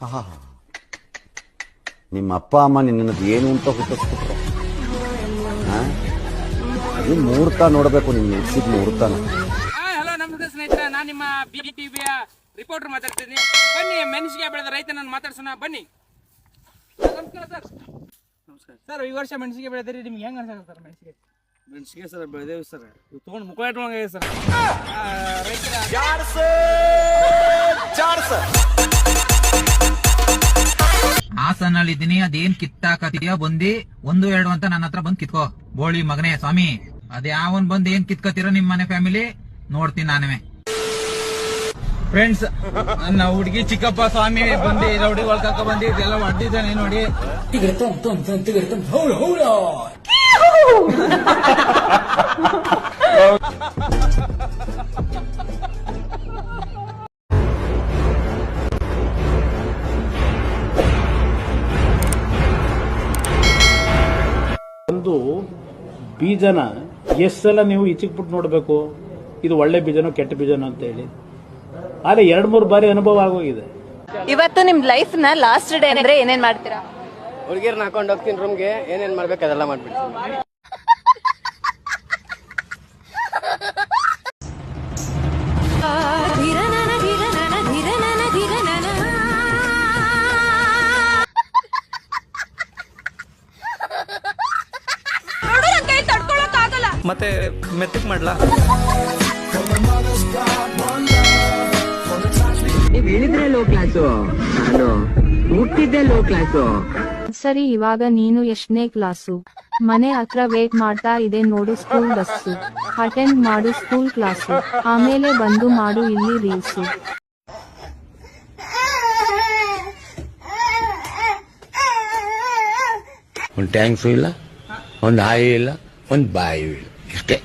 ಆಹಾ, ನಿಮ್ಮ ಅಪ್ಪ ಅಮ್ಮ ನಿನ್ನದು ಏನು ಅಂತ ಹುಟ್ಟಿಸ್ಬಿಟ್ರು. ಅದು ಮುಹೂರ್ತ ನೋಡಬೇಕು, ನಿನ್ನ ಹುಟ್ಟಿದ ಮುಹೂರ್ತನ. ಹಲೋ ನಮಸ್ಕಾರ ಸ್ನೇಹಿತರೆ, ನಾನು ನಿಮ್ಮ BTVಯ ರಿಪೋರ್ಟರ್ ಮಾತಾಡ್ತಿದ್ದೀನಿ. ಬನ್ನಿ ಮೆಣಸಿಗೆ ಬೆಳೆದ ರೈತನನ್ನು ಮಾತಾಡ್ಸೋಣ ಬನ್ನಿ. ನಮಸ್ಕಾರ ಸರ್. ನಮಸ್ಕಾರ ಸರ್. ಈ ವರ್ಷ ಮೆಣಸಿಗೆ ಬೆಳೆದಿರಿ, ನಿಮ್ಗೆ ಹೆಂಗೆ ಅನ್ಸುತ್ತೆ ಸರ್? ಮೆಣಸಿಗೆ ಸರ್ ಬೆಳೆದೇವಿ ಸರ್, ತೊಗೊಂಡು ಮುಖ ಇಟ್ಕೊಂಡಾಗಿದೆ ಸರ್. ಹಾಸನಲ್ಲಿ ಇದ್ದೀನಿ, ಅದೇನ್ ಕಿತ್ತಾಕತಿದ್ಯೋ ಬಂದಿ 1-2 ಅಂತ ನನ್ನ ಹತ್ರ ಬಂದ್ ಕಿತ್ಕೋ. ಬೋಳಿ ಮಗನೇ ಸ್ವಾಮಿ, ಅದ್ಯಾವನ್ ಬಂದ್ ಏನ್ ಕಿತ್ಕೋತಿರೋ ನಿಮ್ ಮನೆ ಫ್ಯಾಮಿಲಿ ನೋಡ್ತೀನಿ ನಾನೇ. ಫ್ರೆಂಡ್ಸ್, ನನ್ನ ಹುಡುಗಿ ಚಿಕ್ಕಪ್ಪ ಸ್ವಾಮಿ ಬಂದಿ ರೌಡಿ ಒಳ್ಕಾಕ ಬಂದಿ ಇದೆಲ್ಲ ಹೊಡೆದಿದ್ದಾನೆ ನೋಡಿ. ಒಂದು ಬೀಜನ ಎಷ್ಟು ಸಲ ನೀವು ಈಚೆಗ್ಬಿಟ್ಟು ನೋಡಬೇಕು, ಇದು ಒಳ್ಳೆ ಬೀಜನೋ ಕೆಟ್ಟ ಬೀಜನೋ ಅಂತ ಹೇಳಿ. ಆದರೆ 2-3 ಬಾರಿ ಅನುಭವ ಆಗೋಗಿದೆ. ಇವತ್ತು ನಿಮ್ ಲೈಫ್ ನ ಲಾಸ್ಟ್ ಡೇ ಅಂದ್ರೆ ಏನೇನ್ ಮಾಡ್ತೀರಾ? ಹುಡುಗಿರ್ನ ಹಾಕೊಂಡು ಹೋಗ್ತೀನಿ ರೂಮ್ಗೆ, ಏನೇನ್ ಮಾಡ್ಬೇಕು ಅದೆಲ್ಲ ಮಾಡ್ಬಿಡ್ತೀನಿ. ಮತ್ತೆ ಮೆತ್ತಕ್ ಮಾಡ್ಲಾ? ನೀವ್ ಹೇಳಿದ್ರೆ ಲೋ ಕ್ಲಾಸು, ನಾನು ಹುಟ್ಟಿದ್ದೆ ಲೋ ಕ್ಲಾಸು. ಸರಿ, ಇವಾಗ ನೀನು ಎಷ್ಟನೇ ಕ್ಲಾಸು? ಮನೆ ಹತ್ರ ವೇಟ್ ಮಾಡ್ತಾ ಇದೆ ನೋಡು ಸ್ಕೂಲ್ ಬಸ್ಸು. ಅಟೆಂಡ್ ಮಾಡು ಸ್ಕೂಲ್ ಕ್ಲಾಸು, ಆಮೇಲೆ ಬಂದು ಮಾಡು ಇಲ್ಲಿ ರೀಲ್ಸು. ಒಂದು ಟ್ಯಾಂಕ್ಸು ಇಲ್ಲ, ಒಂದು ಹಾಯಿ ಇಲ್ಲ, ಒಂದು ಬಾಯಿ ಇಲ್ಲ, ಇಷ್ಟೇ.